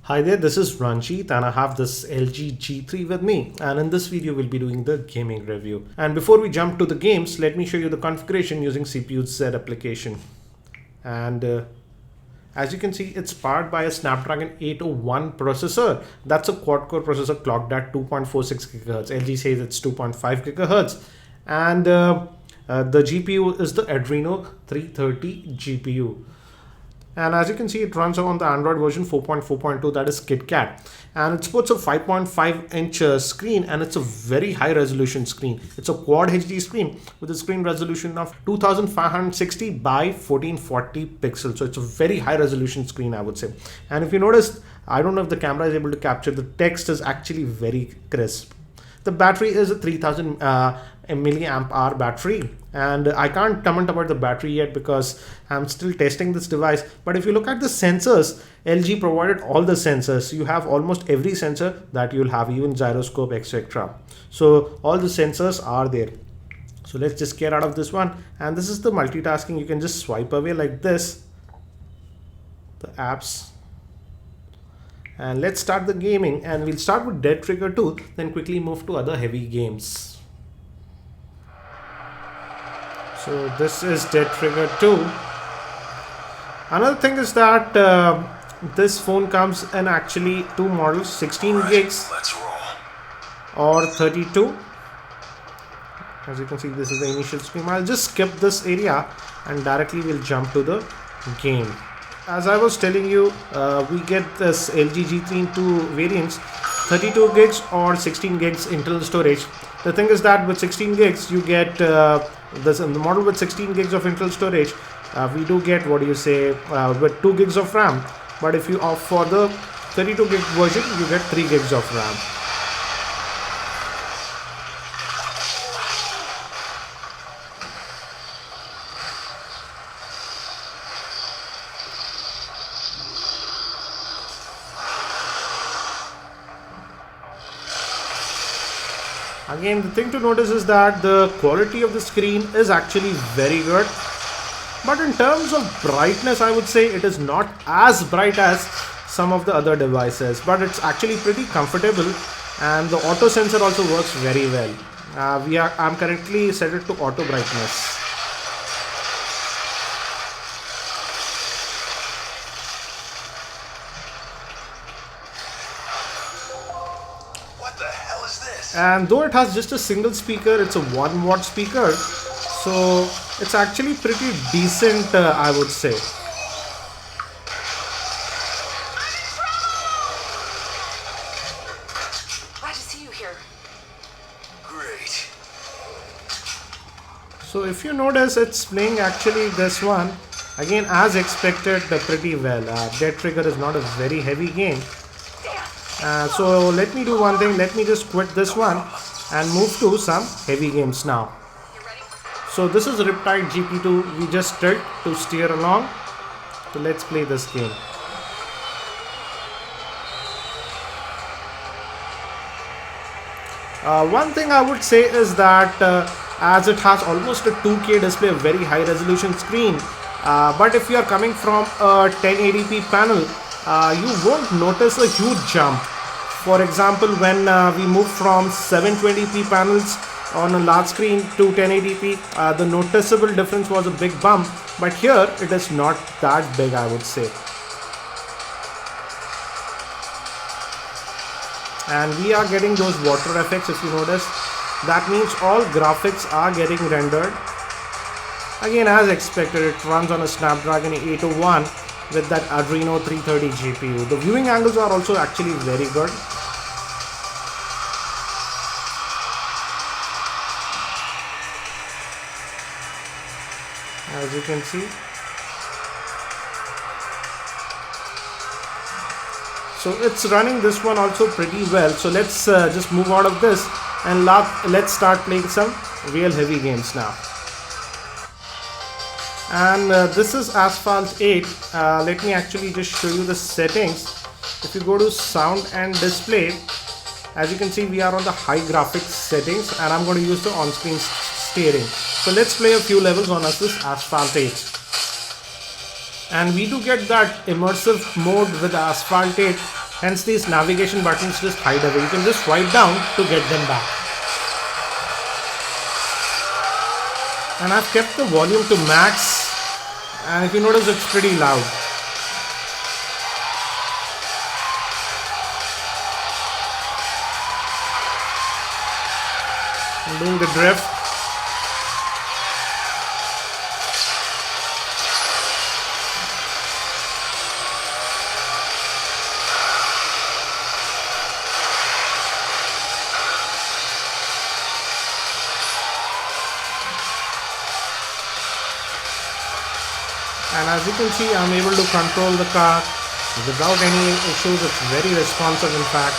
Hi there, this is Ranjit and I have this LG G3 with me, and in this video we'll be doing the gaming review. And before we jump to the games, let me show you the configuration using CPU-Z application. And as you can see, it's powered by a Snapdragon 801 processor. That's a quad-core processor clocked at 2.46 GHz. LG says it's 2.5 GHz. And the GPU is the Adreno 330 GPU. And as you can see, it runs on the Android version 4.4.2, that is KitKat. And it sports a 5.5-inch screen, and it's a very high resolution screen. It's a quad HD screen with a screen resolution of 2560 by 1440 pixels. So it's a very high resolution screen, I would say. And if you notice, I don't know if the camera is able to capture, the text is actually very crisp. The battery is a 3000 milliamp hour battery, and I can't comment about the battery yet because I'm still testing this device. But if you look at the sensors, LG provided all the sensors. You have almost every sensor that you'll have, even gyroscope, etc. So all the sensors are there. So let's just get out of this one, and this is the multitasking. You can just swipe away like this the apps. And let's start the gaming, and we'll start with Dead Trigger 2, then quickly move to other heavy games. So this is Dead Trigger 2. Another thing is that this phone comes in actually two models, 16 gigs or 32. As you can see, this is the initial screen. I'll just skip this area and directly we'll jump to the game. As I was telling you, we get this LG G3 in two variants, 32 gigs or 16 gigs internal storage. The thing is that with 16 gigs, you get the model with 16 gigs of internal storage. We do get, with 2 gigs of RAM. But if you opt for the 32 gig version, you get 3 gigs of RAM. Again, the thing to notice is that the quality of the screen is actually very good. But in terms of brightness, I would say it is not as bright as some of the other devices. But it's actually pretty comfortable, and the auto sensor also works very well. I'm currently set it to auto brightness. And though it has just a single speaker, it's a 1-watt speaker, so it's actually pretty decent, I would say. Glad to see you here. Great. So if you notice, it's playing actually this one again as expected pretty well. Dead Trigger is not a very heavy game. So let me do one thing, let me just quit this one and move to some heavy games now. So this is Riptide Gp2, we just tilt to steer along. So let's play this game. One thing I would say is that as it has almost a 2K display, a very high resolution screen, but if you are coming from a 1080p panel, you won't notice a huge jump. For example, when we move from 720p panels on a large screen to 1080p, the noticeable difference was a big bump, but here it is not that big, I would say. And we are getting those water effects, if you notice. That means all graphics are getting rendered. Again, as expected, it runs on a Snapdragon 801 with that Adreno 330 GPU. The viewing angles are also actually very good. As you can see. So it's running this one also pretty well. So let's just move out of this and let's start playing some real heavy games now. And this is Asphalt 8. Let me actually just show you the settings. If you go to sound and display, as you can see, we are on the high graphics settings, and I'm going to use the on-screen steering. So let's play a few levels on this Asphalt 8. And we do get that immersive mode with Asphalt 8 Hence these navigation buttons just hide away. You can just swipe down to get them back. And I've kept the volume to max, and if you notice, it's pretty loud. I'm doing the drift. And as you can see, I'm able to control the car without any issues. It's very responsive, in fact.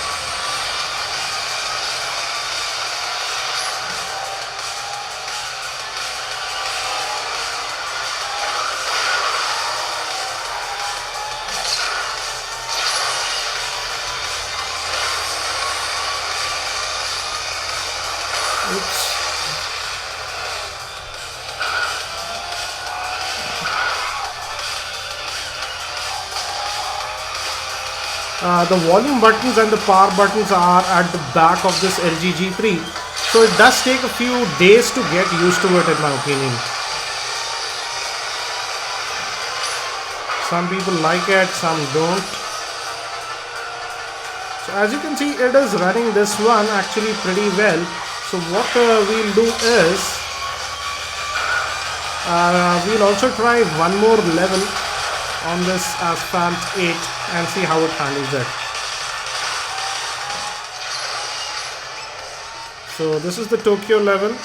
Oops. The volume buttons and the power buttons are at the back of this LG G3, so it does take a few days to get used to it, in my opinion. Some people like it, some don't. So as you can see, it is running this one actually pretty well. So what we'll do is we'll also try one more level on this Asphalt 8 and see how it handles it. So this is the Tokyo level.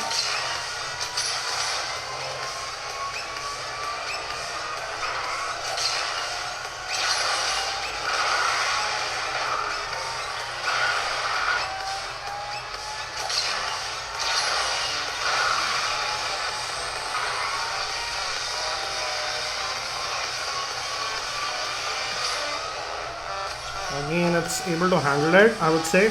Again, it's able to handle it, I would say.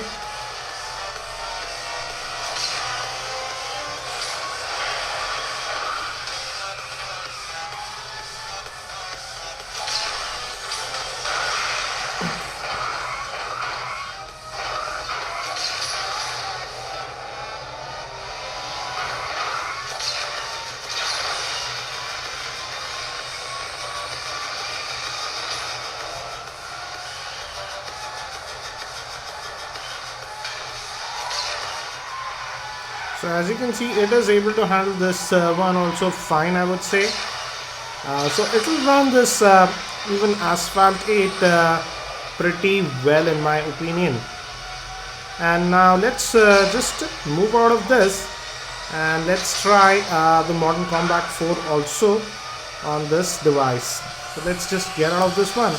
So as you can see, it is able to handle this one also fine, I would say. So it will run this even Asphalt 8 pretty well, in my opinion. And now let's just move out of this and let's try the Modern Combat 4 also on this device. So let's just get out of this one.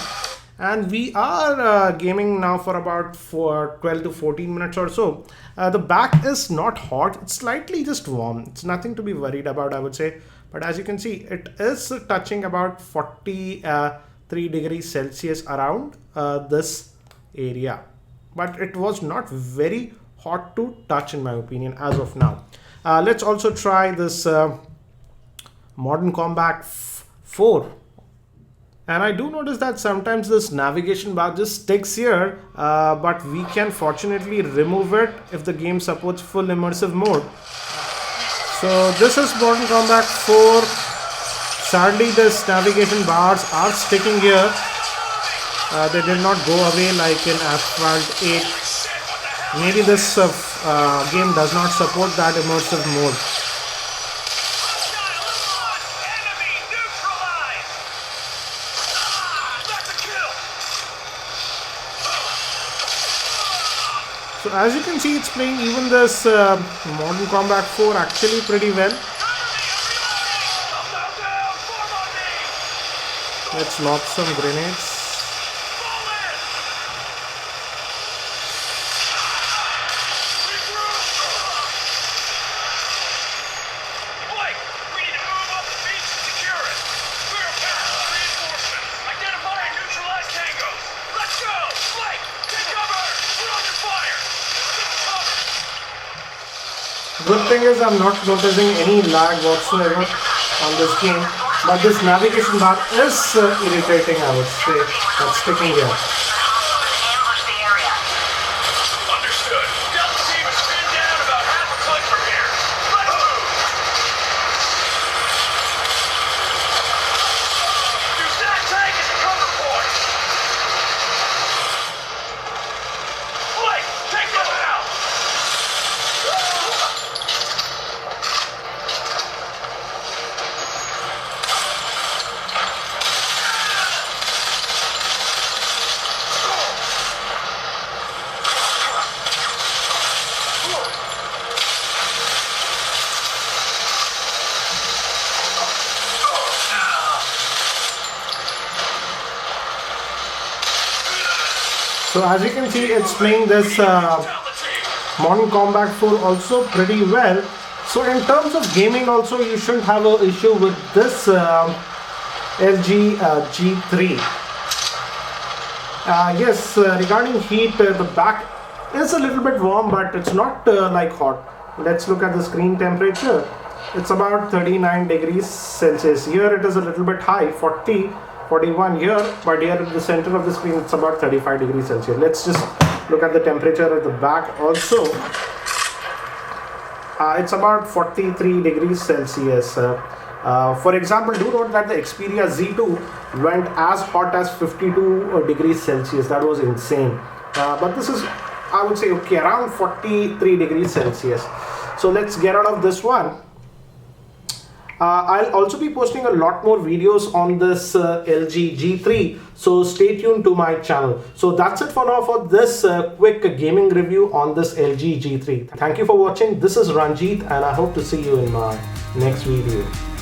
And we are gaming now for about 12 to 14 minutes or so. The back is not hot, it's slightly just warm. It's nothing to be worried about, I would say. But as you can see, it is touching about 43 degrees Celsius around this area. But it was not very hot to touch, in my opinion, as of now. Let's also try this Modern Combat 4. And I do notice that sometimes this navigation bar just sticks here, but we can fortunately remove it if the game supports full immersive mode. So this is Modern Combat 4. Sadly, this navigation bars are sticking here. They did not go away like in Asphalt 8. Maybe this game does not support that immersive mode. So as you can see, it's playing even this Modern Combat 4 actually pretty well. Let's lob some grenades. Good thing is I'm not noticing any lag whatsoever on this game, but this navigation bar is irritating, I would say. That's sticking here. So as you can see, it's playing this Modern Combat 4 also pretty well. So in terms of gaming also, you shouldn't have an issue with this LG G3. Yes, regarding heat, the back is a little bit warm, but it's not like hot. Let's look at the screen temperature. It's about 39 degrees Celsius. Here it is a little bit high, 40, 41 here, but here at the center of the screen it's about 35 degrees Celsius. Let's just look at the temperature at the back also. It's about 43 degrees Celsius. For example, do note that the Xperia Z2 went as hot as 52 degrees Celsius. That was insane. But this is, I would say, okay, around 43 degrees Celsius. So let's get out of this one. I'll also be posting a lot more videos on this LG G3, so stay tuned to my channel. So that's it for now for this quick gaming review on this LG G3. Thank you for watching. This is Ranjit and I hope to see you in my next video.